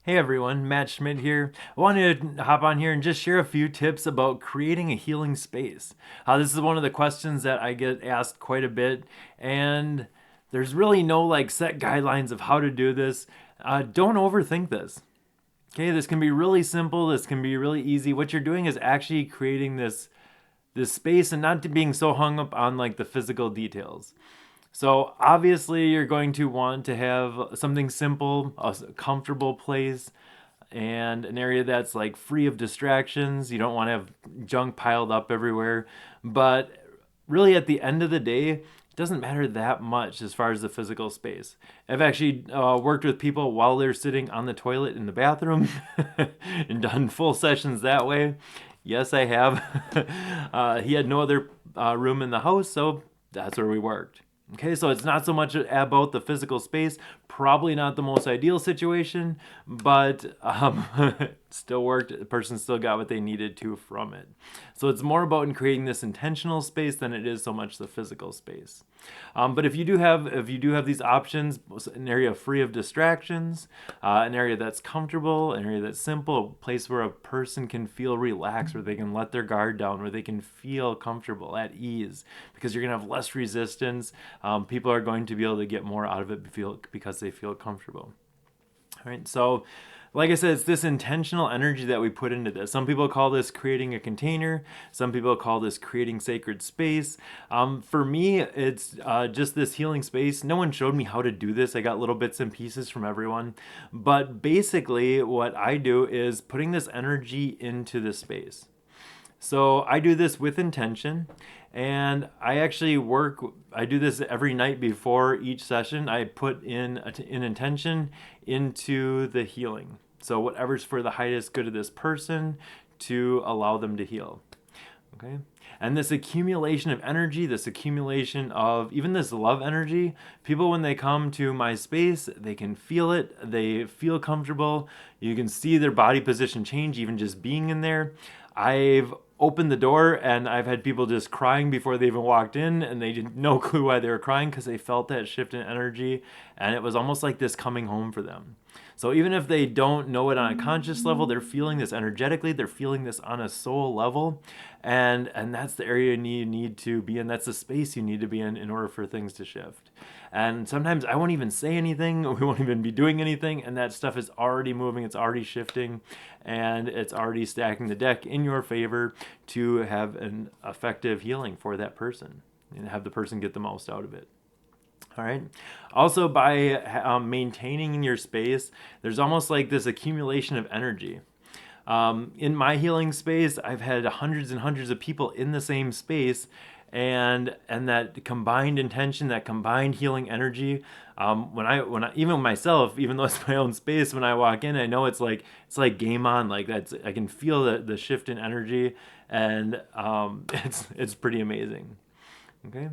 Hey everyone, Matt Schmidt here. I wanted to hop on here and just share a few tips about creating a healing space. This is one of the questions that I get asked quite a bit, and there's really no set guidelines of how to do this. Don't overthink this. Okay, this can be really simple. This can be really easy. What you're doing is actually creating this space and not being so hung up on the physical details. So obviously you're going to want to have something simple, a comfortable place, and an area that's free of distractions. You don't want to have junk piled up everywhere. But really at the end of the day, it doesn't matter that much as far as the physical space. I've actually worked with people while they're sitting on the toilet in the bathroom and done full sessions that way. Yes, I have. He had no other room in the house, so that's where we worked. Okay, so it's not so much about the physical space, probably not the most ideal situation, but still worked. The person still got what they needed to from it. So it's more about in creating this intentional space than it is so much the physical space. But if you do have these options, an area free of distractions, an area that's comfortable, an area that's simple, a place where a person can feel relaxed, where they can let their guard down, where they can feel comfortable, at ease, because you're gonna have less resistance. People are going to be able to get more out of it because they feel comfortable. All right, so like I said, it's this intentional energy that we put into this. Some people call this creating a container. Some people call this creating sacred space. For me, it's just this healing space. No one showed me how to do this. I got little bits and pieces from everyone. But basically, what I do is putting this energy into the space. So I do this with intention, and I do this every night before each session. I put in an intention into the healing. So whatever's for the highest good of this person to allow them to heal. Okay. And this accumulation of energy, this accumulation of even this love energy, people, when they come to my space, they can feel it. They feel comfortable. You can see their body position change, even just being in there. I've opened the door and I've had people just crying before they even walked in, and they had no clue why they were crying because they felt that shift in energy, and it was almost like this coming home for them. So even if they don't know it on a conscious level, they're feeling this energetically, they're feeling this on a soul level, and that's the area you need to be in. That's the space you need to be in order for things to shift. And sometimes I won't even say anything, we won't even be doing anything, and that stuff is already moving, it's already shifting, and it's already stacking the deck in your favor to have an effective healing for that person and have the person get the most out of it. All right. Also, by maintaining your space, there's almost like this accumulation of energy. In my healing space, I've had hundreds and hundreds of people in the same space, and that combined intention, that combined healing energy. When I even myself, even though it's my own space, when I walk in, I know it's like game on. Like that's I can feel the shift in energy, and it's pretty amazing. Okay.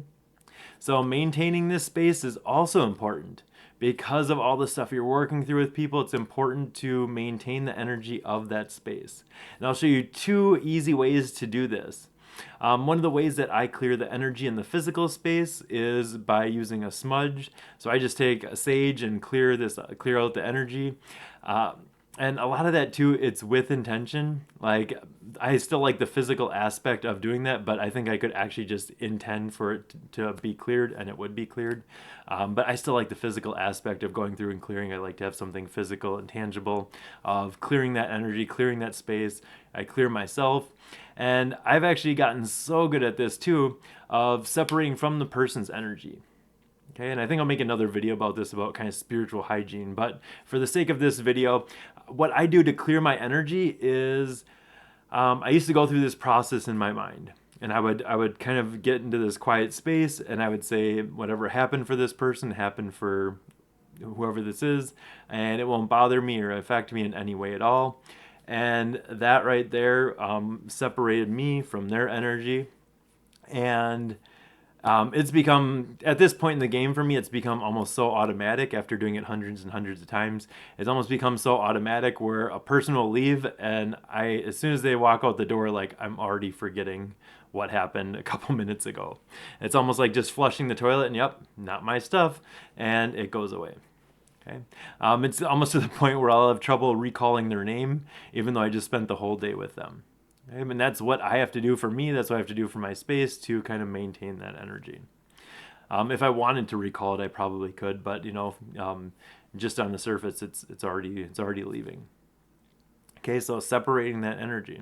So maintaining this space is also important. Because of all the stuff you're working through with people, it's important to maintain the energy of that space. And I'll show you two easy ways to do this. One of the ways that I clear the energy in the physical space is by using a smudge. So I just take a sage and clear out the energy. And a lot of that too, it's with intention. Like I still like the physical aspect of doing that, but I think I could actually just intend for it to be cleared, and it would be cleared. But I still like the physical aspect of going through and clearing. I like to have something physical and tangible of clearing that energy, clearing that space. I clear myself. And I've actually gotten so good at this too, of separating from the person's energy. Okay, and I think I'll make another video about this, about kind of spiritual hygiene. But for the sake of this video, what I do to clear my energy is I used to go through this process in my mind. And I would kind of get into this quiet space, and I would say whatever happened for this person happened for whoever this is, and it won't bother me or affect me in any way at all. And that right there separated me from their energy. And it's become, at this point in the game for me, it's become almost so automatic after doing it hundreds and hundreds of times. It's almost become so automatic where a person will leave, and as soon as they walk out the door, like I'm already forgetting what happened a couple minutes ago. It's almost like just flushing the toilet and yep, not my stuff, and it goes away. Okay, it's almost to the point where I'll have trouble recalling their name, even though I just spent the whole day with them. Okay? And that's what I have to do for me. That's what I have to do for my space to kind of maintain that energy. If I wanted to recall it, I probably could, but just on the surface, it's already leaving. Okay, so separating that energy.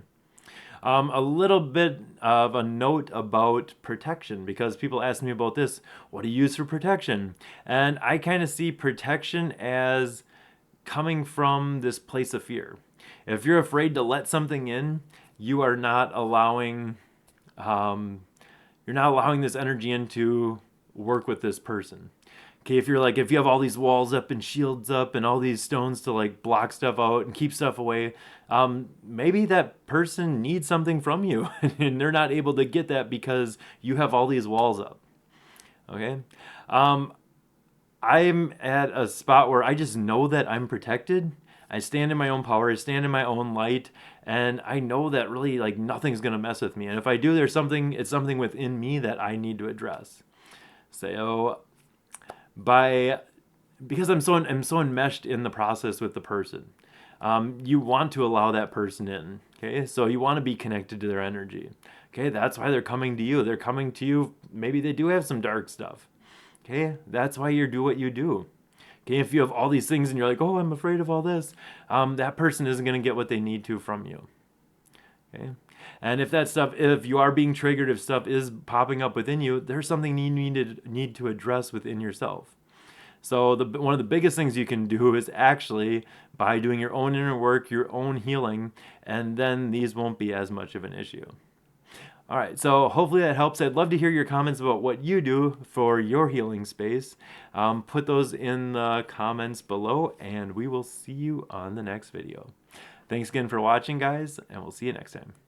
A little bit of a note about protection, because people ask me about this. What do you use for protection? And I kind of see protection as coming from this place of fear. If you're afraid to let something in, you are not allowing this energy in to work with this person. Okay, if you have all these walls up and shields up and all these stones to like block stuff out and keep stuff away, maybe that person needs something from you and they're not able to get that because you have all these walls up. Okay, I'm at a spot where I just know that I'm protected. I stand in my own power, I stand in my own light, and I know that really like nothing's gonna mess with me. And if I do, it's something within me that I need to address. So by because I'm so enmeshed in the process with the person. You want to allow that person in. Okay, so you want to be connected to their energy. Okay, that's why they're coming to you. They're coming to you. Maybe they do have some dark stuff. Okay, that's why you do what you do. Okay, if you have all these things and you're like, oh, I'm afraid of all this, that person isn't going to get what they need to from you. Okay, and if you are being triggered, if stuff is popping up within you, there's something you need to address within yourself. So one of the biggest things you can do is actually by doing your own inner work, your own healing, and then these won't be as much of an issue. All right, so hopefully that helps. I'd love to hear your comments about what you do for your healing space. Put those in the comments below, and we will see you on the next video. Thanks again for watching, guys, and we'll see you next time.